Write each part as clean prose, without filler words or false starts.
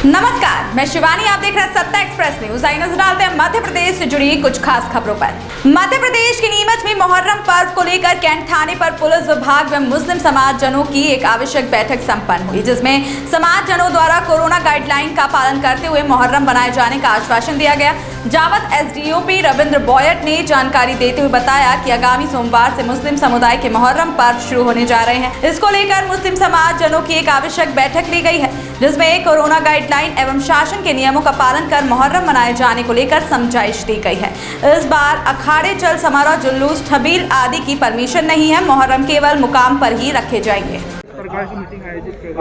नमस्कार, मैं शिवानी, आप देख रहे हैं सत्ता एक्सप्रेस न्यूज। आई नजर डालते हैं मध्य प्रदेश से जुड़ी कुछ खास खबरों पर। मध्य प्रदेश के नीमच में मुहर्रम पर्व को लेकर कैंट थाने पर पुलिस विभाग व मुस्लिम समाज जनों की एक आवश्यक बैठक संपन्न हुई, जिसमें समाज जनों द्वारा कोरोना गाइडलाइन का पालन करते हुए मुहर्रम बनाए जाने का आश्वासन दिया गया। जावत एसडीओपी रविंद्र बोयट ने जानकारी देते हुए बताया कि आगामी सोमवार से मुस्लिम समुदाय के मुहर्रम पर्व शुरू होने जा रहे हैं। इसको लेकर मुस्लिम समाज जनों की एक आवश्यक बैठक ली गई है, जिसमें कोरोना गाइडलाइन एवं शासन के नियमों का पालन कर मुहर्रम मनाए जाने को लेकर समझाइश दी गई है। इस बार अखाड़े चल समारोह, जुलूस, छबील आदि की परमिशन नहीं है। मुहर्रम केवल मुकाम पर ही रखे जाएंगे।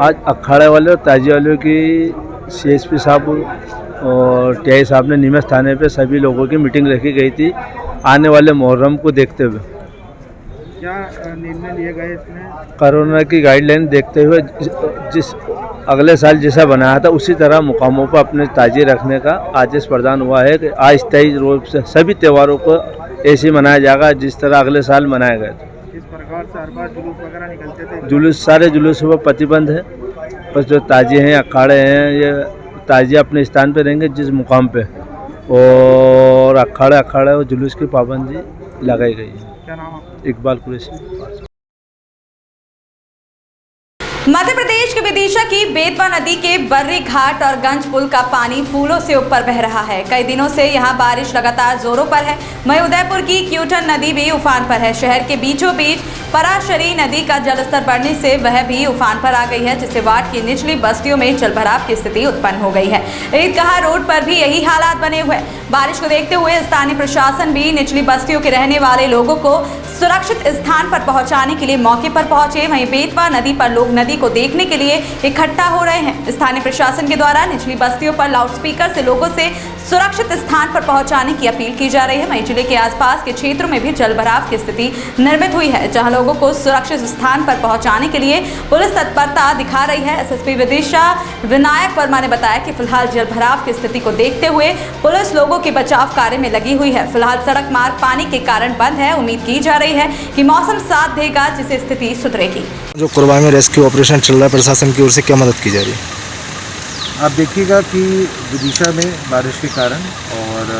आज अखाड़े वाले और ताजी वालों की सीएसपी साहब और टीआई साहब ने नीमच थाने पे सभी लोगों की मीटिंग रखी गई थी आने वाले मुहर्रम को देखते हुए। क्या निर्णय लिए गए इसमें? कोरोना की गाइडलाइन देखते हुए जिस अगले साल जैसा बनाया था उसी तरह मुकामों पर अपने ताजी रखने का आदेश प्रदान हुआ है कि अस्थायी रूप से सभी त्योहारों को ऐसे मनाया जाएगा जिस तरह अगले साल मनाए गए थे। इस प्रकार से हर बार जुलूस वगैरह निकलते थे? जुलूस, सारे जुलूसों पर प्रतिबंध है। बस जो ताजी हैं, अखाड़े हैं, ये ताजिया अपने स्थान पे रहेंगे जिस मुकाम पे, और अखाड़े और जुलूस की पाबंदी लगाई गई है। क्या नाम आपका? इकबाल कुरैशी। मध्य प्रदेश के विदिशा की बेतवा नदी के बर्री घाट और गंज पुल का पानी फूलों से ऊपर बह रहा है। कई दिनों से यहां बारिश लगातार जोरों पर है। वहीं उदयपुर की क्यूटन नदी भी उफान पर है। शहर के बीचों बीच पराशरी नदी का जलस्तर बढ़ने से वह भी उफान पर आ गई है, जिससे वार्ड की निचली बस्तियों में जलभराव की स्थिति उत्पन्न हो गई है। ईदगाह रोड पर भी यही हालात बने हुए। बारिश को देखते हुए स्थानीय प्रशासन भी निचली बस्तियों के रहने वाले लोगों को सुरक्षित स्थान पर पहुंचाने के लिए मौके पर पहुंचे। वहीं बेतवा नदी पर लोग नदी को देखने के लिए इकट्ठा हो रहे हैं। स्थानीय प्रशासन के द्वारा निचली बस्तियों पर लाउडस्पीकर से लोगों से सुरक्षित स्थान पर पहुंचाने की अपील की जा रही है। वहीं जिले के आसपास के क्षेत्रों में भी जलभराव की स्थिति निर्मित हुई है, जहां लोगों को सुरक्षित स्थान पर पहुंचाने के लिए पुलिस तत्परता दिखा रही है। एसएसपी विदिशा विनायक वर्मा ने बताया कि फिलहाल जलभराव की स्थिति को देखते हुए पुलिस लोगों के बचाव कार्य में लगी हुई है। फिलहाल सड़क मार्ग पानी के कारण बंद है। उम्मीद की जा रही है कि मौसम साथ देगा, जिससे स्थिति सुधरेगी। जो कुर्बानी में रेस्क्यू ऑपरेशन चल रहा है, प्रशासन की ओर से क्या मदद की जा रही है? आप देखिएगा कि विदिशा में बारिश के कारण और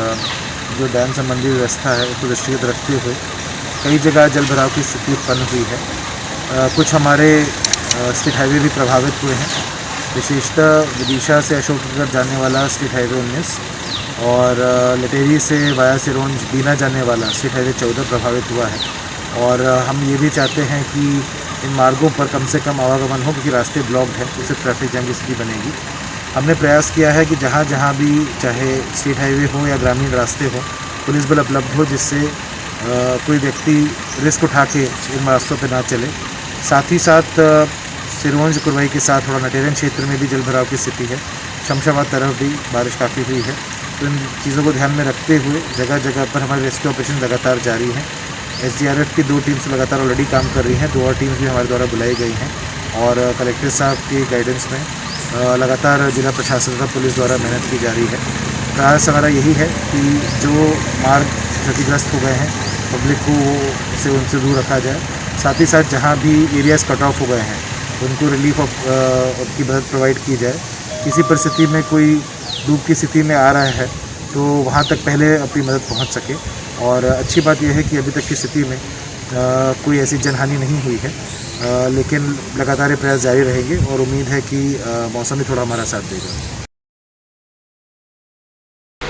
जो डैम संबंधी व्यवस्था है उसको दृष्टिगत रखते हुए कई जगह जलभराव की स्थिति उत्पन्न हुई है। कुछ हमारे स्टेट हाईवे भी प्रभावित हुए हैं। विशेषतः विदिशा से अशोकनगर जाने वाला स्टेट हाईवे 19 और लटेरी से वाया सिरोंज बीना जाने वाला स्टेट हाईवे 14 प्रभावित हुआ है। और हम ये भी चाहते हैं कि इन मार्गों पर कम से कम आवागमन हो, क्योंकि रास्ते ब्लॉक्ड हैं, उससे ट्रैफिक जैम की स्थिति बनेगी। हमने प्रयास किया है कि जहाँ जहाँ भी चाहे स्टेट हाईवे हो या ग्रामीण रास्ते हो, पुलिस बल उपलब्ध हो, जिससे कोई व्यक्ति रिस्क उठा के इन रास्तों पर ना चले। साथ ही साथ सिरोंज कुरवाई के साथ थोड़ा नटेरन क्षेत्र में भी जलभराव की स्थिति है। शमशाबाद तरफ भी बारिश काफ़ी हुई है। तो इन चीज़ों को ध्यान में रखते हुए जगह जगह पर हमारे रेस्क्यू ऑपरेशन लगातार जारी हैं। एसडीआरएफ की 2 टीम्स लगातार ऑलरेडी काम कर रही हैं। 2 और टीम्स भी हमारे द्वारा बुलाई गई हैं और कलेक्टर साहब के गाइडेंस में लगातार जिला प्रशासन तथा पुलिस द्वारा मेहनत की जा रही है। प्रयास हमारा यही है कि जो मार्ग क्षतिग्रस्त हो गए हैं पब्लिक को से उनसे दूर रखा जाए। साथ ही साथ जहाँ भी एरियाज़ कट ऑफ हो गए हैं उनको रिलीफ की मदद प्रोवाइड की जाए। किसी परिस्थिति में कोई डूब की स्थिति में आ रहा है तो वहाँ तक पहले अपनी मदद पहुँच सके। और अच्छी बात यह है कि अभी तक की स्थिति में कोई ऐसी जनहानि नहीं हुई है, लेकिन लगातार प्रयास जारी रहेंगे और उम्मीद है कि मौसम भी थोड़ा हमारा साथ देगा।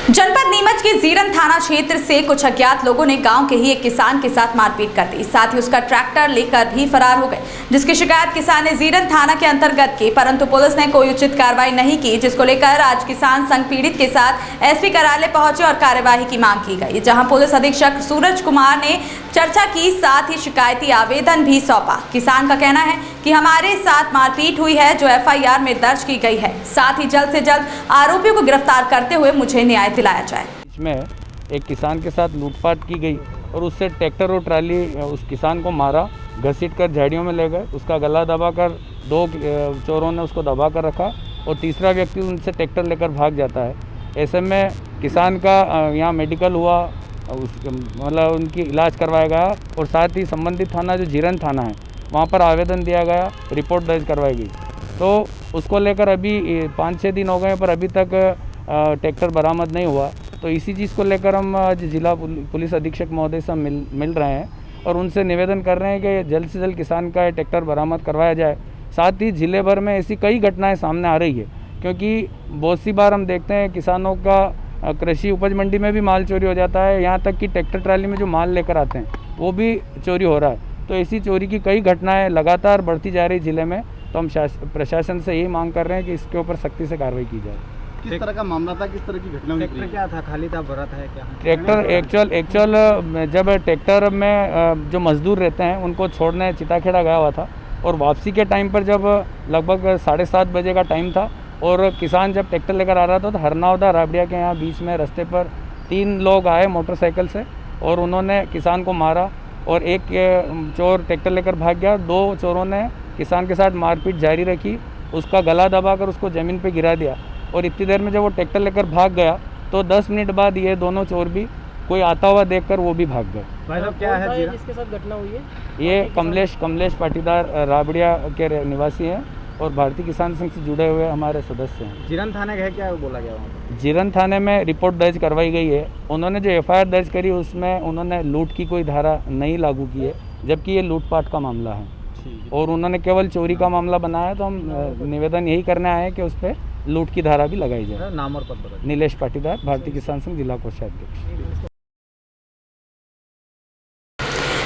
जनपद नीमच के जीरन थाना क्षेत्र से कुछ अज्ञात लोगों ने गांव के ही एक किसान के साथ मारपीट कर दी। साथ ही उसका ट्रैक्टर लेकर भी फरार हो गए, जिसकी शिकायत किसान ने जीरन थाना के अंतर्गत की, परंतु पुलिस ने कोई उचित कार्रवाई नहीं की, जिसको लेकर आज किसान संघ पीड़ित के साथ एसपी कार्यालय पहुंचे और कार्यवाही की मांग की गई, जहां पुलिस अधीक्षक सूरज कुमार ने चर्चा की, साथ ही शिकायती आवेदन भी सौंपा। किसान का कहना है कि हमारे साथ मारपीट हुई है, जो एफआईआर में दर्ज की गई है। साथ ही जल्द से जल्द आरोपियों को गिरफ्तार करते हुए मुझे न्याय दिलाया जाए। में एक किसान के साथ लूटपाट की गई और उससे ट्रैक्टर और ट्राली उस किसान को मारा, घसीट कर झाड़ियों में ले गए। उसका गला दबाकर 2 चोरों ने उसको दबा कर रखा और तीसरा व्यक्ति उनसे ट्रैक्टर लेकर भाग जाता है। ऐसे में किसान का यहाँ मेडिकल हुआ, मतलब उनकी इलाज करवाया गया और साथ ही संबंधित थाना जो जीरन थाना है वहाँ पर आवेदन दिया गया, रिपोर्ट दर्ज करवाई गई। तो उसको लेकर अभी 5-6 दिन हो गए पर अभी तक ट्रैक्टर बरामद नहीं हुआ। तो इसी चीज़ को लेकर हम आज जिला पुलिस अधीक्षक महोदय से मिल रहे हैं और उनसे निवेदन कर रहे हैं कि जल्द से जल्द किसान का ट्रैक्टर बरामद करवाया जाए। साथ ही जिले भर में ऐसी कई घटनाएं सामने आ रही है, क्योंकि बहुत सी बार हम देखते हैं किसानों का कृषि उपज मंडी में भी माल चोरी हो जाता है, यहाँ तक कि ट्रैक्टर ट्राली में जो माल लेकर आते हैं वो भी चोरी हो रहा है। तो ऐसी चोरी की कई घटनाएं लगातार बढ़ती जा रही जिले में। तो हम प्रशासन से यही मांग कर रहे हैं कि इसके ऊपर सख्ती से कार्रवाई की जाए। किस तरह का मामला था, किस तरह की घटना हुई? ट्रैक्टर क्या था, खाली था, भरा था क्या? ट्रैक्टर एक्चुअल जब ट्रैक्टर में जो मजदूर रहते हैं उनको छोड़ने चिताखेड़ा गया हुआ था और वापसी के टाइम पर जब लगभग 7:30 बजे का टाइम था और किसान जब ट्रैक्टर लेकर आ रहा था तो हरनावदा राबड़िया के यहाँ बीच में रास्ते पर 3 लोग आए मोटरसाइकिल से और उन्होंने किसान को मारा और एक चोर ट्रैक्टर लेकर भाग गया। 2 चोरों ने किसान के साथ मारपीट जारी रखी, उसका गला दबाकर उसको ज़मीन पे गिरा दिया और इतनी देर में जब वो ट्रैक्टर लेकर भाग गया तो 10 मिनट बाद ये दोनों चोर भी कोई आता हुआ देखकर वो भी भाग गए। भाई साहब क्या है जिसके साथ घटना हुई है? ये कमलेश पाटीदार राबड़िया के निवासी हैं और भारतीय किसान संघ से जुड़े हुए हमारे सदस्य हैं। जीरन थाने का है क्या बोला गया वहाँ पर? जीरन थाने में रिपोर्ट दर्ज करवाई गई है। उन्होंने जो FIR दर्ज करी उसमें उन्होंने लूट की कोई धारा नहीं लागू की है, जबकि ये लूटपाट का मामला है और उन्होंने केवल चोरी का मामला बनाया। तो हम निवेदन यही करने आए हैं कि उस पर लूट की धारा भी लगाई जाए। नाम और पद बताइए। नीलेश पाटीदार, भारतीय किसान संघ जिला कोषाध्यक्ष।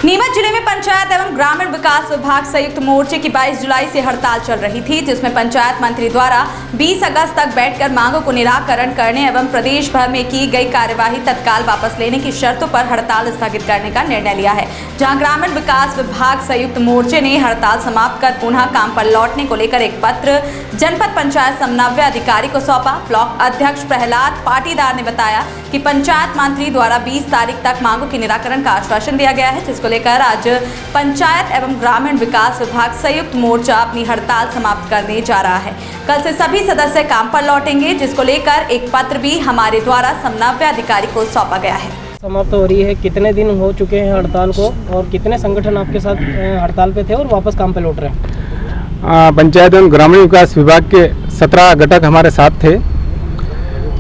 नीमच जिले में पंचायत एवं ग्रामीण विकास विभाग संयुक्त मोर्चे की 22 जुलाई से हड़ताल चल रही थी, जिसमें पंचायत मंत्री द्वारा 20 अगस्त तक बैठकर मांगों को निराकरण करने एवं प्रदेश भर में की गई कार्यवाही तत्काल वापस लेने की शर्तों पर हड़ताल स्थगित करने का निर्णय लिया है। जहां ग्रामीण विकास विभाग संयुक्त मोर्चे ने हड़ताल समाप्त कर पुनः काम पर लौटने को लेकर एक पत्र जनपद पंचायत समन्वय अधिकारी को सौंपा। ब्लॉक अध्यक्ष प्रहलाद पाटीदार ने बताया कि पंचायत मंत्री द्वारा 20 तारीख तक मांगों के निराकरण का आश्वासन दिया गया है, जिसको लेकर आज पंचायत एवं ग्रामीण विकास विभाग संयुक्त मोर्चा अपनी हड़ताल समाप्त करने जा रहा है। कल से सभी सदस्य काम पर लौटेंगे, जिसको लेकर एक पत्र भी हमारे द्वारा समन्वय अधिकारी को सौंपा गया है। समाप्त हो रही है। कितने दिन हो चुके हैं हड़ताल को और कितने संगठन आपके साथ हड़ताल पे थे और वापस काम पे लौट रहे हैं? पंचायत एवं ग्रामीण विकास विभाग के 17 घटक हमारे साथ थे।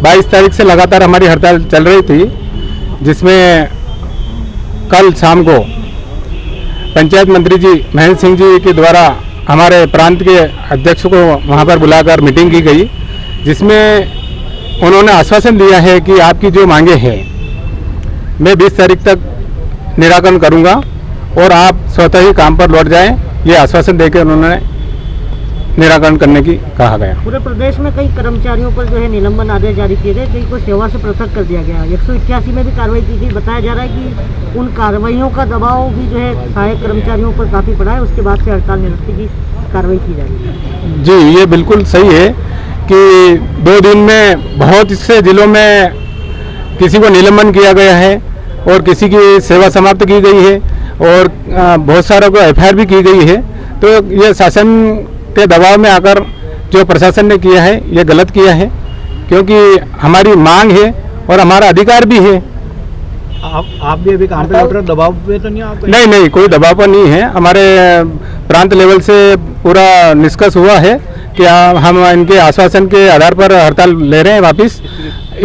22 तारीख से लगातार हमारी हड़ताल चल रही थी, जिसमें कल शाम को पंचायत मंत्री जी महेंद्र सिंह जी के द्वारा हमारे प्रांत के अध्यक्ष को वहां पर बुलाकर मीटिंग की गई, जिसमें उन्होंने आश्वासन दिया है कि आपकी जो मांगे हैं मैं 20 तारीख तक निराकरण करूंगा और आप स्वतः ही काम पर लौट जाएं। ये आश्वासन देकर उन्होंने निराकरण करने की कहा गया। पूरे प्रदेश में कई कर्मचारियों पर जो है निलंबन आदेश जारी किए गए, कई को सेवा से पृथक कर दिया गया। 181 में भी कार्रवाई की गई। बताया जा रहा है कि उन कार्रवाइयों का दबाव भी जो है सहायक कर्मचारियों पर काफ़ी पड़ा है। उसके बाद से हड़ताल निरस्ती की कार्रवाई की जा रही है। जी, ये बिल्कुल सही है कि 2 दिन में बहुत से जिलों में किसी को निलंबन किया गया है और किसी की सेवा समाप्त की गई है और बहुत सारों को FIR भी की गई है। तो ये शासन के दबाव में आकर जो प्रशासन ने किया है ये गलत किया है, क्योंकि हमारी मांग है और हमारा अधिकार भी है। आप भी अभी काम पे लौट रहे, दबाव पे तो नहीं आप? नहीं, कोई दबाव पर नहीं है। हमारे प्रांत लेवल से पूरा निष्कर्ष हुआ है कि हम इनके आश्वासन के आधार पर हड़ताल ले रहे हैं, वापस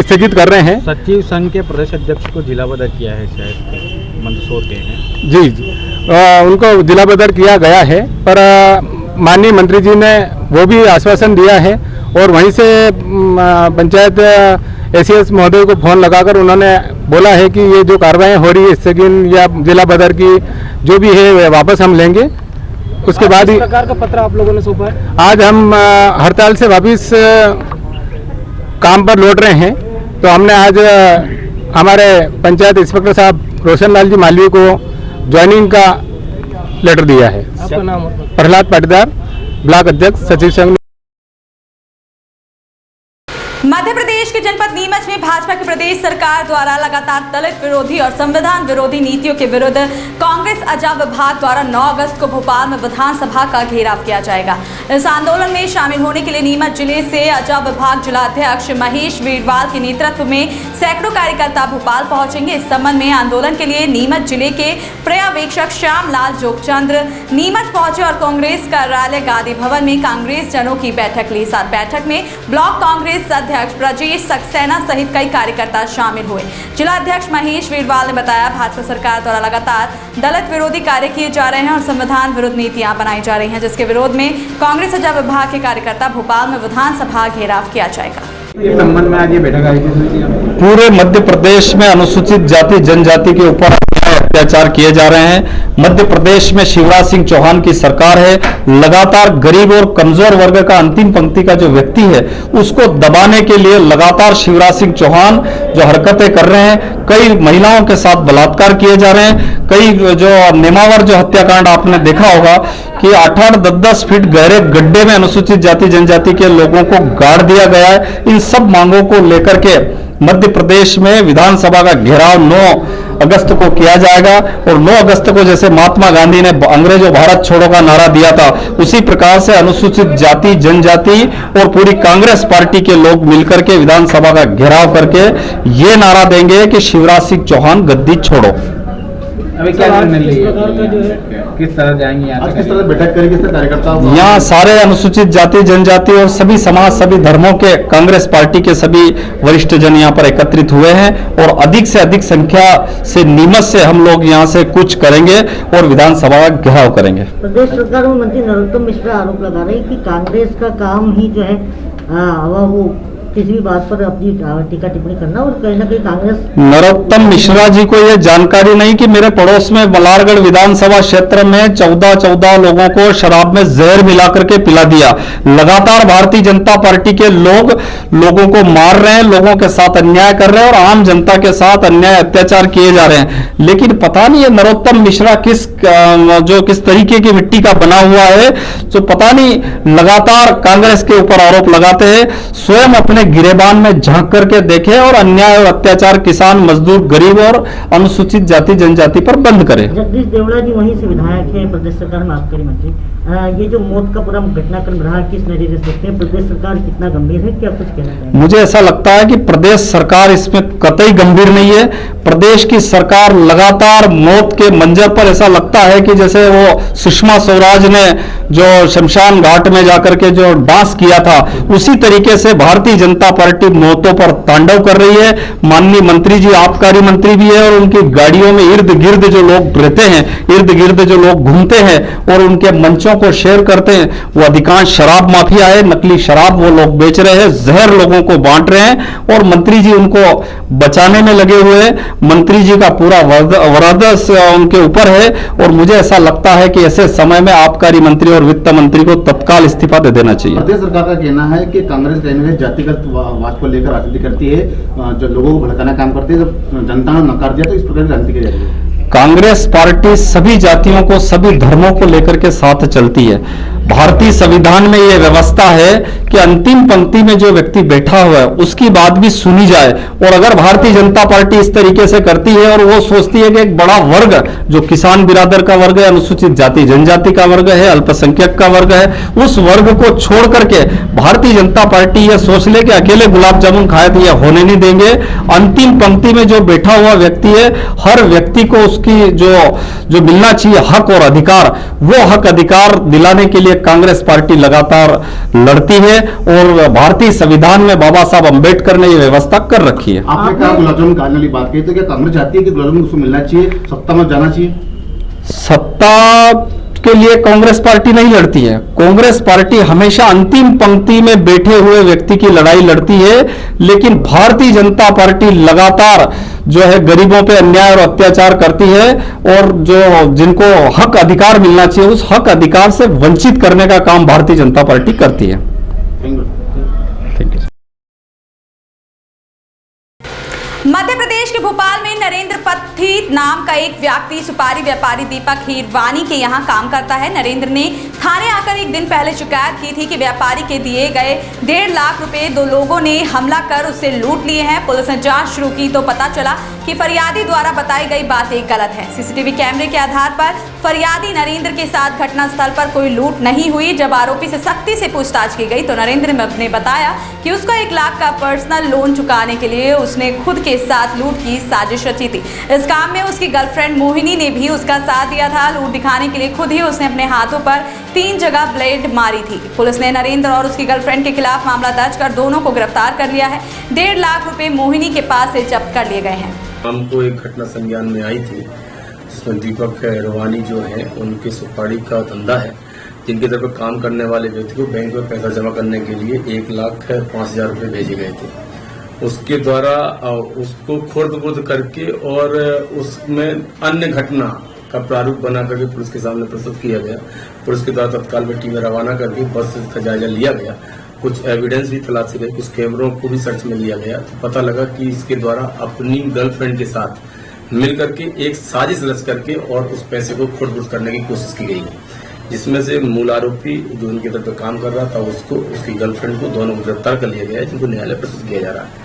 स्थगित कर रहे हैं। सचिव संघ के प्रदेश अध्यक्ष को जिला बदर किया है, शायद मंदसौर के हैं। जी, उनको जिला बदर किया गया है, पर माननीय मंत्री जी ने वो भी आश्वासन दिया है और वहीं से पंचायत ACS महोदय को फोन लगाकर उन्होंने बोला है कि ये जो कार्रवाई हो रही है स्थगित या जिला बदर की जो भी है वापस हम लेंगे। उसके बाद ही प्रकार का पत्र आप लोगों ने सौंपा है। आज हम हड़ताल से वापस काम पर लौट रहे हैं। तो हमने आज हमारे पंचायत इंस्पेक्टर साहब रोशन लाल जी मालवीय को ज्वाइनिंग का लेटर दिया है। आपका नाम? प्रहलाद पाटीदार, ब्लॉक अध्यक्ष, सचिव संघ। मध्य प्रदेश के जनपद नीमच में भाजपा की प्रदेश सरकार द्वारा लगातार दलित विरोधी और संविधान विरोधी नीतियों के विरुद्ध कांग्रेस अजाब विभाग द्वारा 9 अगस्त को भोपाल में विधानसभा का घेराव किया जाएगा। इस आंदोलन में शामिल होने के लिए नीमच जिले से अजाब विभाग जिलाध्यक्ष महेश वीरवाल के नेतृत्व में सैकड़ों कार्यकर्ता भोपाल पहुंचेंगे। इस संबंध में आंदोलन के लिए नीमच जिले के पर्यवेक्षक श्यामलाल जोगचंद्र नीमच पहुंचे और कांग्रेस कार्यालय गांधी भवन में कांग्रेस जनों की बैठक ली। साथ बैठक में ब्लॉक कांग्रेस अध्यक्ष ब्रजेश सक्सेना सहित कई कार्यकर्ता शामिल हुए। जिलाध्यक्ष महेश वीरवाल ने बताया, भाजपा सरकार द्वारा लगातार दलित विरोधी कार्य किए जा रहे हैं और संविधान विरुद्ध नीतियां बनाई जा रही हैं, जिसके विरोध में कांग्रेस अजाब विभाग के कार्यकर्ता भोपाल में विधानसभा घेराव किया जाएगा। इस संबंध में आज ये बैठक आयोजित हुई। पूरे मध्य प्रदेश में अनुसूचित जाति जनजाति के ऊपर अत्याचार किए जा रहे हैं। मध्य प्रदेश में शिवराज सिंह चौहान की सरकार है। लगातार गरीब और कमजोर वर्ग का अंतिम पंक्ति का जो व्यक्ति है उसको दबाने के लिए लगातार शिवराज सिंह चौहान जो हरकतें कर रहे हैं, कई महिलाओं के साथ बलात्कार किए जा रहे हैं। कई जो नेमावर जो हत्याकांड आपने देखा होगा कि 8-8, 10-10 फीट गहरे गड्ढे में अनुसूचित जाति जनजाति के लोगों को गाड़ दिया गया है। इन सब मांगों को लेकर के मध्य प्रदेश में विधानसभा का घेराव 9 अगस्त को किया जाएगा और 9 अगस्त को जैसे महात्मा गांधी ने अंग्रेजों भारत छोड़ो का नारा दिया था, उसी प्रकार से अनुसूचित जाति जनजाति और पूरी कांग्रेस पार्टी के लोग मिलकर के विधानसभा का घेराव करके ये नारा देंगे कि शिवराज सिंह चौहान गद्दी छोड़ो। अभी क्या निर्णय लिया, किस तरह जाएंगे यहाँ, किस तरह बैठक करेंगे कार्यकर्ता? यहाँ सारे अनुसूचित जाति जनजाति और सभी समाज, सभी धर्मों के कांग्रेस पार्टी के सभी वरिष्ठ जन यहाँ पर एकत्रित हुए हैं और अधिक से अधिक संख्या से नीमच से हम लोग यहाँ से कूच करेंगे और विधानसभा का घेराव करेंगे। प्रदेश सरकार में मंत्री नरोत्तम मिश्रा आरोप लगा रहे हैं कि कांग्रेस का काम ही जो है वो किसी भी बात पर अपनी टीका टिप्पणी करना और कहीं ना कहीं कांग्रेस। नरोत्तम मिश्रा जी को यह जानकारी नहीं कि मेरे पड़ोस में बलारगढ़ विधानसभा क्षेत्र में 14 लोगों को शराब में जहर मिलाकर के पिला दिया। लगातार भारतीय जनता पार्टी के लोगों को मार रहे हैं, लोगों के साथ अन्याय कर रहे हैं और आम जनता के साथ अन्याय अत्याचार किए जा रहे हैं। लेकिन पता नहीं ये नरोत्तम मिश्रा किस तरीके की मिट्टी का बना हुआ है, जो पता नहीं लगातार कांग्रेस के ऊपर आरोप लगाते हैं। स्वयं अपने गिरेबान में झांक करके देखे और अन्याय और अत्याचार किसान, मजदूर, गरीब और अनुसूचित जाति जनजाति पर बंद करे। जगदीश देवड़ा जी वहीं से विधायक है, प्रदेश सरकार में आबकारी मंत्री। ये जो मौत का पूरा घटनाक्रम रहा, किस नजरिए से देखते हैं? प्रदेश सरकार कितना गंभीर है, क्या कुछ कहना चाहिए? मुझे ऐसा लगता है कि प्रदेश सरकार इसमें कतई गंभीर नहीं है। प्रदेश की सरकार लगातार मौत के मंजर पर, ऐसा लगता है कि जैसे वो सुषमा स्वराज ने जो शमशान घाट में जाकर के जो डांस किया था, उसी तरीके से भारतीय जनता पार्टी मौतों पर तांडव कर रही है। माननीय मंत्री जी आबकारी मंत्री भी है और उनकी गाड़ियों में इर्द गिर्द जो लोग रहते हैं, इर्द गिर्द जो लोग घूमते हैं और उनके मंचों को शेयर करते हैं, वो अधिकांश शराब माफिया है। नकली शराब वो लोग बेच रहे हैं, जहर लोगों को बांट रहे हैं और मंत्री जी उनको बचाने में लगे हुए हैं। मंत्री जी का पूरा वरदस उनके ऊपर है और मुझे ऐसा लगता है कि ऐसे समय में आबकारी मंत्री और वित्त मंत्री को तत्काल इस्तीफा दे देना चाहिए। प्रदेश सरकार का कहना है कि कांग्रेस जातिगत वाद को लेकर राजनीति करती है, जो लोगों को भड़काना काम करती है। जब जनता ने नकार दिया तो इस प्रकार की राजनीति की जा रही है। कांग्रेस पार्टी सभी जातियों को, सभी धर्मों को लेकर के साथ चलती है। भारतीय संविधान में यह व्यवस्था है कि अंतिम पंक्ति में जो व्यक्ति बैठा हुआ है उसकी बात भी सुनी जाए। और अगर भारतीय जनता पार्टी इस तरीके से करती है और वो सोचती है कि एक बड़ा वर्ग जो किसान बिरादर का वर्ग है, अनुसूचित जाति जनजाति का वर्ग है, अल्पसंख्यक का वर्ग है, उस वर्ग को छोड़ करके भारतीय जनता पार्टी यह सोच ले कि अकेले गुलाब जामुन खाए तो यह होने नहीं देंगे। अंतिम पंक्ति में जो बैठा हुआ व्यक्ति है, हर व्यक्ति को उसकी जो मिलना चाहिए हक और अधिकार, वो हक अधिकार दिलाने के लिए कांग्रेस पार्टी लगातार लड़ती है और भारतीय संविधान में बाबा साहब अंबेडकर ने यह व्यवस्था कर रखी है। आपने कहा गुलाब जामुन खाने वाली बात कही, तो क्या कांग्रेस चाहती है कि गुलाब जामुन उसको मिलना चाहिए, सत्ता में जाना चाहिए? सत्ता के लिए कांग्रेस पार्टी नहीं लड़ती है। कांग्रेस पार्टी हमेशा अंतिम पंक्ति में बैठे हुए व्यक्ति की लड़ाई लड़ती है, लेकिन भारतीय जनता पार्टी लगातार जो है गरीबों पे अन्याय और अत्याचार करती है और जो जिनको हक अधिकार मिलना चाहिए उस हक अधिकार से वंचित करने का काम भारतीय जनता पार्टी करती है। Thank you. मध्य प्रदेश के भोपाल में नरेंद्र पत्थी नाम का एक व्यक्ति सुपारी व्यापारी दीपक हीरवानी के यहाँ काम करता है। नरेंद्र ने थाने आकर एक दिन पहले शिकायत की थी कि व्यापारी के दिए गए 1.5 लाख रुपए 2 लोगों ने हमला कर उससे लूट लिए हैं। पुलिस ने जांच शुरू की तो पता चला कि फरियादी द्वारा बताई गई बातें गलत है। सीसीटीवी कैमरे के आधार पर फरियादी नरेंद्र के साथ घटनास्थल पर कोई लूट नहीं हुई। जब आरोपी से सख्ती से पूछताछ की गई तो नरेंद्र ने बताया कि उसका 1 लाख का पर्सनल लोन चुकाने के लिए उसने खुद के साथ लूट की साजिश रची थी। इस काम में उसकी गर्लफ्रेंड मोहिनी ने भी उसका साथ दिया था। लूट दिखाने के लिए खुद ही उसने अपने हाथों पर 3 जगह ब्लेड मारी थी। पुलिस ने नरेंद्र और उसकी गर्लफ्रेंड के खिलाफ मामला दर्ज कर दोनों को गिरफ्तार कर लिया है। 1.5 लाख रुपए मोहिनी के पास से जब्त कर लिए गए हैं। हमको एक घटना संज्ञान में आई थी जिसमें दीपक हीरवानी जो है उनके सुपारी का धंधा है, जिनकी तरफ काम करने वाले व्यक्ति को बैंक में पैसा जमा करने के लिए 1,05,000 रुपए भेजे गए थे। उसके द्वारा उसको खुर्द करके और उसमें अन्य घटना का प्रारूप बना करके पुलिस के सामने प्रस्तुत किया गया। पुलिस के द्वारा तत्काल में टीमें रवाना करके बस का जायजा लिया गया। कुछ एविडेंस भी तलाशी गई, कुछ कैमरों को भी सर्च में लिया गया तो पता लगा कि इसके द्वारा अपनी गर्लफ्रेंड के साथ मिलकर के एक साजिश रच करके और उस पैसे को खुर्द करने की कोशिश की गई है, जिसमें से मूल आरोपी जो उनकी तरफ काम कर रहा था उसको, उसकी गर्लफ्रेंड को, दोनों को गिरफ्तार कर लिया गया है, जिनको न्यायालय प्रस्तुत किया जा रहा है।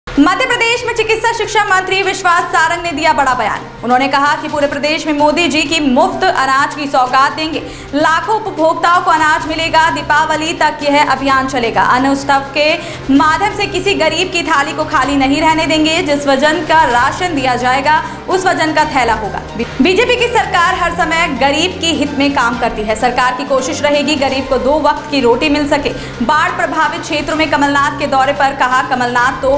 मध्य प्रदेश में चिकित्सा शिक्षा मंत्री विश्वास सारंग ने दिया बड़ा बयान। उन्होंने कहा कि पूरे प्रदेश में मोदी जी की मुफ्त अनाज की सौगात देंगे। लाखों उपभोक्ताओं को अनाज मिलेगा। दीपावली तक यह अभियान चलेगा। अन्न उत्सव के माध्यम से किसी गरीब की थाली को खाली नहीं रहने देंगे। जिस वजन का राशन दिया जाएगा उस वजन का थैला होगा। बीजेपी की सरकार हर समय गरीब के हित में काम करती है। सरकार की कोशिश रहेगी गरीब को 2 वक्त की रोटी मिल सके। बाढ़ प्रभावित क्षेत्रों में कमलनाथ के दौरे पर कहा, कमलनाथ तो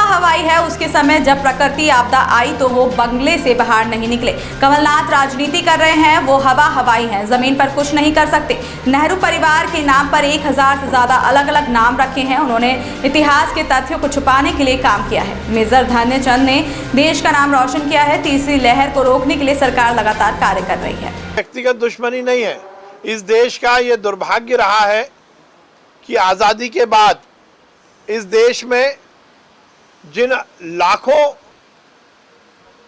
हवाई है, उसके समय जब प्रकृति आपदा आई तो वो बंगले से बाहर नहीं निकले। कमलनाथ राजनीति कर रहे हैं, वो हवाई हैं, जमीन पर कुछ नहीं कर सकते। नेहरू परिवार के नाम पर 1000 से ज्यादा अलग अलग नाम रखे हैं। उन्होंने इतिहास के तथ्यों को छुपाने के लिए काम किया है। मेजर ध्यानचंद ने देश का नाम रोशन किया है। तीसरी लहर को रोकने के लिए सरकार लगातार कार्य कर रही है। व्यक्तिगत दुश्मनी नहीं है। इस देश का ये दुर्भाग्य रहा है कि आज़ादी के बाद इस देश में जिन लाखों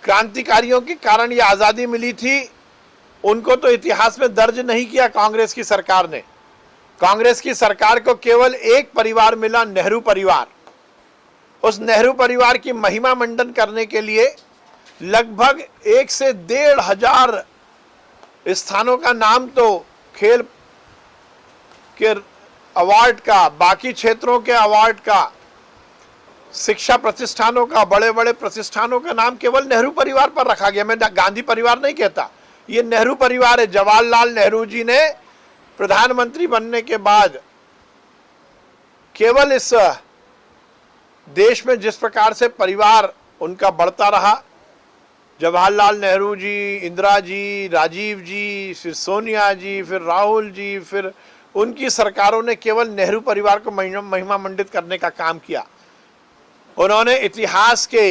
क्रांतिकारियों के कारण ये आज़ादी मिली थी, उनको तो इतिहास में दर्ज नहीं किया कांग्रेस की सरकार ने। कांग्रेस की सरकार को केवल एक परिवार मिला, नेहरू परिवार। उस नेहरू परिवार की महिमा मंडन करने के लिए लगभग 1 से 1,500 स्थानों का नाम तो खेल के अवार्ड का, बाकी क्षेत्रों के अवार्ड का, शिक्षा प्रतिष्ठानों का, बड़े बड़े प्रतिष्ठानों का नाम केवल नेहरू परिवार पर रखा गया। मैं गांधी परिवार नहीं कहता, ये नेहरू परिवार है। जवाहरलाल नेहरू जी ने प्रधानमंत्री बनने के बाद केवल इस देश में जिस प्रकार से परिवार उनका बढ़ता रहा, जवाहरलाल नेहरू जी, इंदिरा जी, राजीव जी, फिर सोनिया जी, फिर राहुल जी, फिर उनकी सरकारों ने केवल नेहरू परिवार को महिमा मंडित करने का काम किया। उन्होंने इतिहास के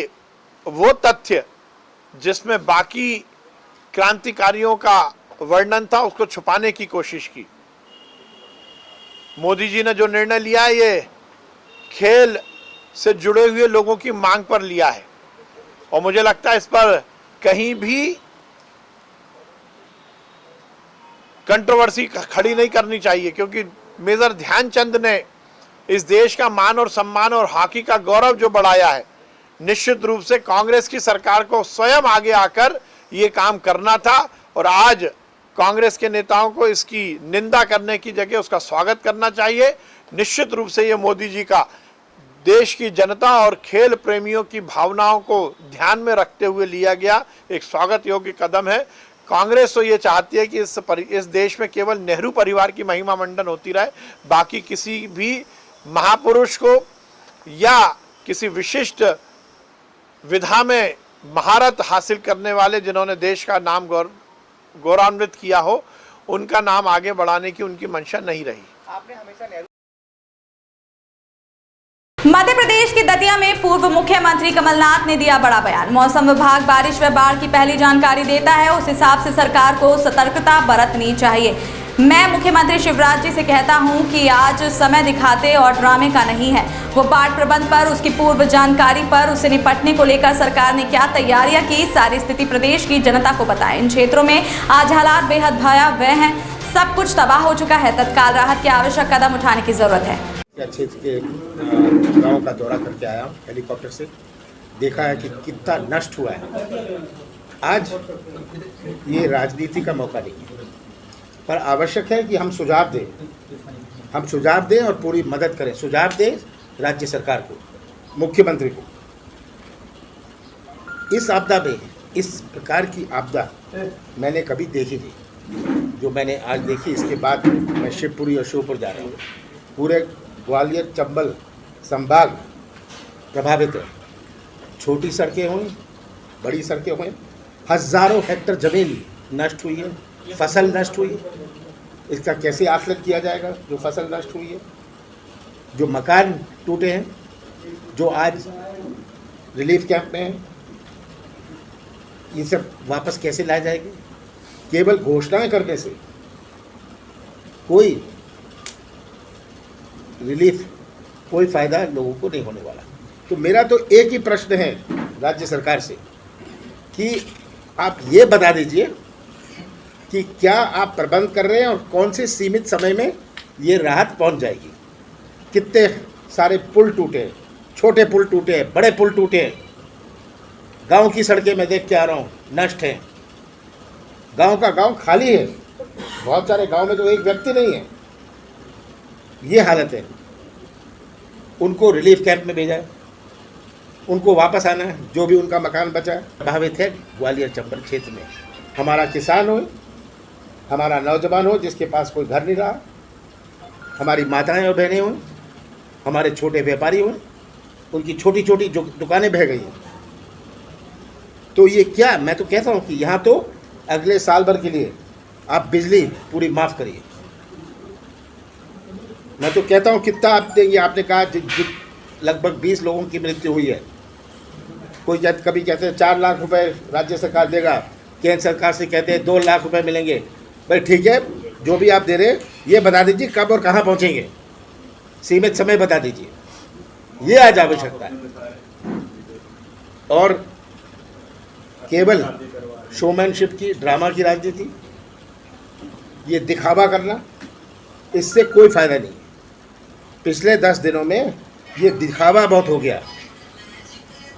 वो तथ्य जिसमें बाकी क्रांतिकारियों का वर्णन था उसको छुपाने की कोशिश की। मोदी जी ने जो निर्णय लिया है ये खेल से जुड़े हुए लोगों की मांग पर लिया है और मुझे लगता है इस पर कहीं भी कंट्रोवर्सी खड़ी नहीं करनी चाहिए, क्योंकि मेजर ध्यानचंद ने इस देश का मान और सम्मान और हॉकी का गौरव जो बढ़ाया है। निश्चित रूप से कांग्रेस की सरकार को स्वयं आगे आकर ये काम करना था और आज कांग्रेस के नेताओं को इसकी निंदा करने की जगह उसका स्वागत करना चाहिए। निश्चित रूप से ये मोदी जी का देश की जनता और खेल प्रेमियों की भावनाओं को ध्यान में रखते हुए लिया गया एक स्वागत योग्य कदम है। कांग्रेस तो ये चाहती है कि इस देश में केवल नेहरू परिवार की महिमा मंडन होती रहे, बाकी किसी भी महापुरुष को या किसी विशिष्ट विधा में महारत हासिल करने वाले जिन्होंने देश का नाम गौरवान्वित किया हो, उनका नाम आगे बढ़ाने की उनकी मंशा नहीं रही। आपने हमेशा मध्य प्रदेश के दतिया में पूर्व मुख्यमंत्री कमलनाथ ने दिया बड़ा बयान। मौसम विभाग बारिश व बाढ़ की पहली जानकारी देता है, उस हिसाब से सरकार को सतर्कता बरतनी चाहिए। मैं मुख्यमंत्री शिवराज जी से कहता हूं कि आज समय दिखाते और ड्रामे का नहीं है। वो बाढ़ प्रबंध पर, उसकी पूर्व जानकारी पर, उससे निपटने को लेकर सरकार ने क्या तैयारियां की, सारी स्थिति प्रदेश की जनता को बताएं। इन क्षेत्रों में आज हालात बेहद भयावह हैं, सब कुछ तबाह हो चुका है। तत्काल राहत के आवश्यक कदम उठाने की जरूरत है। क्षेत्र के गांव का दौरा करके आया हूँ हेलीकॉप्टर से, देखा है कि कितना नष्ट हुआ है। आज ये राजनीति का मौका नहीं है, पर आवश्यक है कि हम सुझाव दें और पूरी मदद करें। सुझाव दें राज्य सरकार को, मुख्यमंत्री को। इस आपदा में, इस प्रकार की आपदा मैंने कभी देखी नहीं जो मैंने आज देखी। इसके बाद मैं शिवपुरी और श्योपुर जा रहा हूँ। पूरे ग्वालियर चंबल संभाग प्रभावित है। छोटी सड़कें हुई, बड़ी सड़कें हुई, हज़ारों हेक्टर ज़मीन नष्ट हुई है, फसल नष्ट हुई। इसका कैसे आकलन किया जाएगा जो फसल नष्ट हुई है, जो मकान टूटे हैं, जो आज रिलीफ कैंप में हैं, ये सब वापस कैसे लाए जाएंगे? केवल घोषणाएं करने से कोई रिलीफ, कोई फ़ायदा लोगों को नहीं होने वाला। तो मेरा तो एक ही प्रश्न है राज्य सरकार से कि आप ये बता दीजिए कि क्या आप प्रबंध कर रहे हैं और कौन से सीमित समय में ये राहत पहुंच जाएगी। कितने सारे पुल टूटे, छोटे पुल टूटे, बड़े पुल टूटे। गांव की सड़कें मैं देख के आ रहा हूँ, नष्ट हैं। गांव का गांव खाली है। बहुत सारे गांव में तो एक व्यक्ति नहीं है। ये हालत है। उनको रिलीफ कैंप में भेजा है, उनको वापस आना है। जो भी उनका मकान बचा है, प्रभावित है ग्वालियर चंबल क्षेत्र में। हमारा किसान हो, हमारा नौजवान हो जिसके पास कोई घर नहीं रहा, हमारी माताएं और बहनें हों, हमारे छोटे व्यापारी हों, उनकी छोटी छोटी जो दुकानें बह गई हैं। तो ये क्या, मैं तो कहता हूँ कि यहाँ तो अगले साल भर के लिए आप बिजली पूरी माफ़ करिए। मैं तो कहता हूँ कितना आप देंगे। आपने कहा लगभग 20 लोगों की मृत्यु हुई है। कोई कभी कहते हैं 4 लाख रुपए राज्य सरकार देगा, केंद्र सरकार से कहते हैं 2 लाख रुपए मिलेंगे। भाई ठीक है, जो भी आप दे रहे हैं ये बता दीजिए कब और कहाँ पहुँचेंगे, सीमित समय बता दीजिए। ये आज आवश्यकता है। और केवल शोमैनशिप की, ड्रामा की राजनीति, ये दिखावा करना, इससे कोई फ़ायदा नहीं। पिछले 10 दिनों में ये दिखावा बहुत हो गया।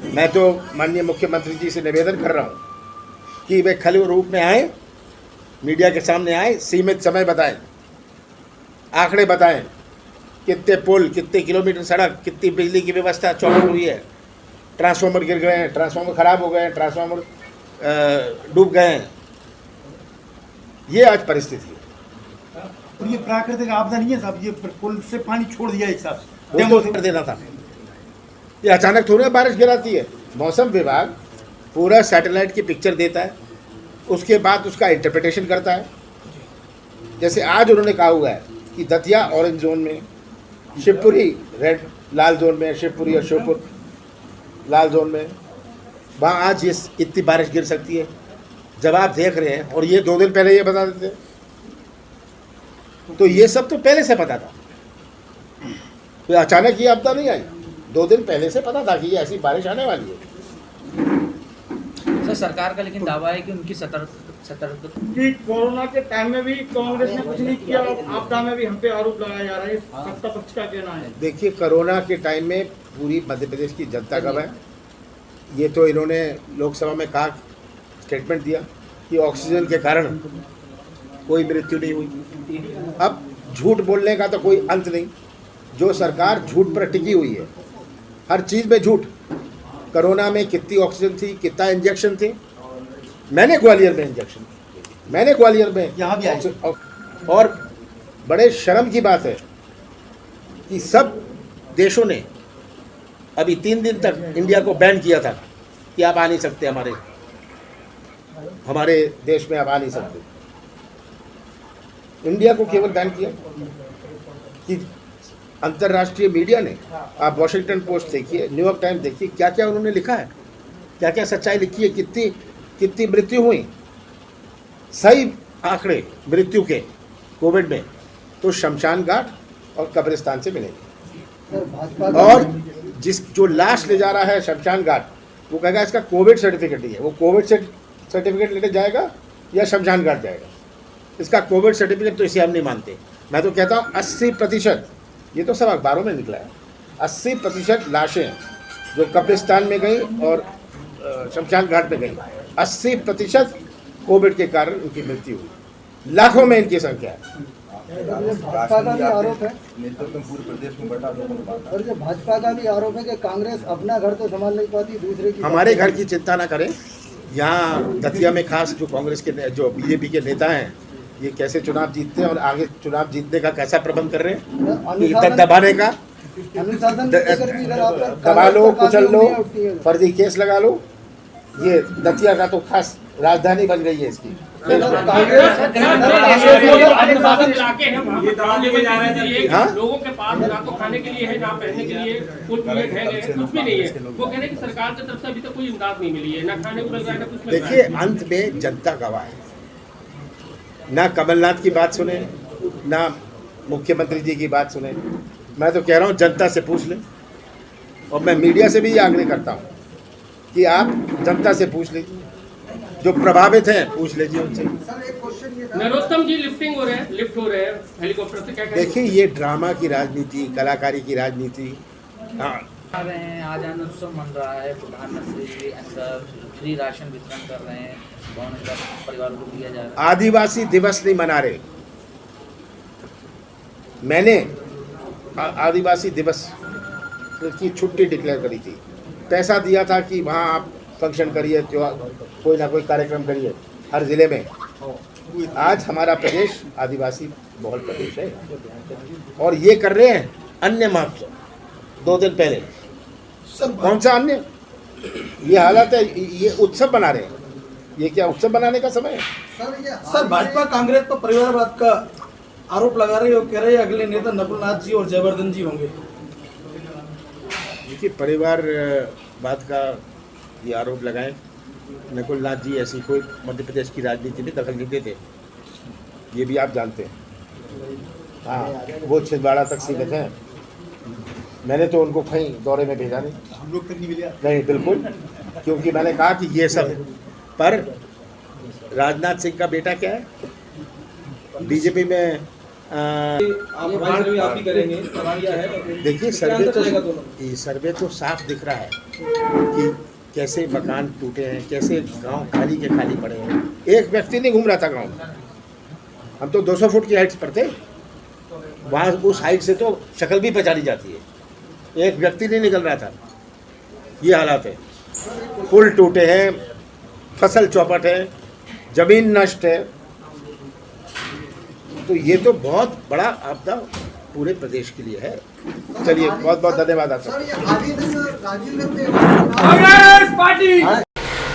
मैं तो माननीय मुख्यमंत्री जी से निवेदन कर रहा हूँ कि वे खले रूप में आए, मीडिया के सामने आए, सीमित समय बताएं, आंकड़े बताएं, कितने पुल, कितने किलोमीटर सड़क, कितनी बिजली की व्यवस्था चौपट हुई है, ट्रांसफार्मर गिर गए हैं, ट्रांसफार्मर ख़राब हो गए हैं, ट्रांसफार्मर डूब गए हैं। ये आज परिस्थिति है। और ये प्राकृतिक आपदा नहीं है साहब, ये पुल से पानी छोड़ दिया एक साथ वो तो कर देना था। ये अचानक थोड़ी बारिश गिराती है। मौसम विभाग पूरा सैटेलाइट की पिक्चर देता है, उसके बाद उसका इंटरप्रिटेशन करता है। जैसे आज उन्होंने कहा हुआ है कि दतिया ऑरेंज जोन में, शिवपुरी रेड लाल जोन में, शिवपुरी और श्योपुर लाल जोन में, वहाँ आज ये इतनी बारिश गिर सकती है। जब आप देख रहे हैं और ये 2 दिन पहले ये बता देते, तो ये सब तो पहले से पता था। तो अचानक ये आपदा नहीं आई, 2 दिन पहले से पता था कि ये ऐसी बारिश आने वाली है। सर, सरकार का लेकिन दावा है कि उनकी सतर्क कि कोरोना के टाइम में भी कांग्रेस ने कुछ नहीं किया, आपदा में भी हम पे आरोप लगाया जा रहा है। सत्ता पक्ष का कहना है। देखिए, कोरोना के टाइम में पूरी मध्य प्रदेश की जनता गवाह है। ये तो इन्होंने लोकसभा में कहा, स्टेटमेंट दिया कि ऑक्सीजन के कारण कोई मृत्यु नहीं हुई। अब झूठ बोलने का तो कोई अंत नहीं। जो सरकार झूठ पर टिकी हुई है, हर चीज़ में झूठ। कोरोना में कितनी ऑक्सीजन थी, कितना इंजेक्शन थे, मैंने ग्वालियर में इंजेक्शन, मैंने ग्वालियर में यहाँ भी। और बड़े शर्म की बात है कि सब देशों ने अभी 3 दिन तक इंडिया को बैन किया था कि आप आ नहीं सकते, हमारे देश में आप आ नहीं सकते। इंडिया को केवल बैन किया कि अंतर्राष्ट्रीय मीडिया ने, आप वॉशिंगटन पोस्ट देखिए, न्यूयॉर्क टाइम्स देखिए, क्या क्या उन्होंने लिखा है, क्या क्या सच्चाई लिखी है, कितनी मृत्यु हुई, सही आंकड़े मृत्यु के, कोविड में, तो शमशान घाट और कब्रिस्तान से मिलेंगे। और जो लाश ले जा रहा है शमशान घाट, वो कहेगा इसका कोविड सर्टिफिकेट ही है, वो कोविड सर्टिफिकेट लेने जाएगा या शमशान घाट जाएगा। इसका कोविड सर्टिफिकेट तो इसे हम नहीं मानते। मैं तो कहता हूँ 80%, ये तो सब अखबारों में निकला है, 80% लाशें जो कब्रिस्तान में गई और शमशान घाट में गई, 80% कोविड के कारण उनकी मृत्यु हुई। लाखों में इनकी संख्या है। भाजपा का भी आरोप है, नेतृत्व पूरे प्रदेश में बटा और जो भाजपा का भी आरोप है कि कांग्रेस अपना घर तो संभाल नहीं पाती, दूसरे की। हमारे घर की चिंता ना करें। यहाँ दतिया में खास जो कांग्रेस के, जो बीजेपी के नेता हैं, ये कैसे चुनाव जीतते हैं और आगे चुनाव जीतने का कैसा प्रबंध कर रहे हैं, दबाने का, दबा लो, कुचल लो, फर्जी केस लगा लो। ये दतिया का तो खास राजधानी बन गई है इसकी। लोगों के पास ना तो खाने के लिए है, ना पहनने के लिए कुछ भी नहीं है। वो कह रहे हैं कि सरकार की तरफ से अभी तक कोई इमदाद नहीं मिली है, ना खाने को मिल रहा है, ना कुछ मिल रहा है। देखिए, अंत में जनता गवाह है। ना कमलनाथ की बात सुने, ना मुख्यमंत्री जी की बात सुने। मैं तो कह रहा हूँ जनता से पूछ लें, और मैं मीडिया से भी ये आग्रह करता हूँ कि आप जनता से पूछ लीजिए, जो प्रभावित हैं पूछ लीजिए उनसे। नरोत्तम जी लिफ्ट हो रहे हैं हेलीकॉप्टर से, क्या देखिए, ये ड्रामा की राजनीति, कलाकारी की राजनीति। हाँ, आज अन्न उत्सव मन रहा है, प्रधानमंत्री अंदर फ्री राशन वितरण कर रहे हैं, परिवार को दिया जा रहा है। आदिवासी दिवस नहीं मना रहे। मैंने आदिवासी दिवस की छुट्टी डिक्लेयर करी थी, पैसा दिया था कि वहाँ आप फंक्शन करिए, कोई ना कोई कार्यक्रम करिए हर जिले में। आज हमारा प्रदेश आदिवासी बहुल प्रदेश है, और ये कर रहे हैं अन्य महोत्सव 2 दिन पहले। कौन सा अन्य? ये हालत है, ये उत्सव बना रहे हैं। ये क्या उत्सव बनाने का समय है? सर, भाजपा कांग्रेस पर परिवारवाद का आरोप लगा रही है, कह रहे हैं अगले नेता नकुलनाथ जी और जयवर्धन जी होंगे। देखिए, परिवारवाद का ये आरोप लगाएं। नकुलनाथ जी ऐसी कोई मध्य प्रदेश की राजनीति में दखल नहीं देते, ये भी आप जानते हैं। हाँ, वो छिंदवाड़ा तक सीमित हैं। मैंने तो उनको कहीं दौरे में भेजा नहीं, हम लोग तक नहीं मिले। नहीं, बिल्कुल, क्योंकि मैंने कहा कि ये सब। पर राजनाथ सिंह का बेटा क्या है, बीजेपी में आप ही करेंगे। देखिए, सर्वे तो साफ दिख रहा है कि कैसे मकान टूटे हैं, कैसे गांव खाली के खाली पड़े हैं। एक व्यक्ति नहीं घूम रहा था गांव में। हम तो 200 फुट की हाइट पर थे, वहाँ उस हाइट से तो शक्ल भी पहचानी जाती है। एक व्यक्ति नहीं निकल रहा था। ये हालात है। पुल टूटे हैं, फसल चौपट है, जमीन नष्ट है। तो ये तो बहुत बड़ा आपदा पूरे प्रदेश के लिए है। चलिए, बहुत बहुत धन्यवाद आपका।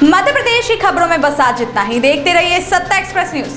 मध्य प्रदेश की खबरों में बस आज इतना ही। देखते रहिए सत्ता एक्सप्रेस न्यूज।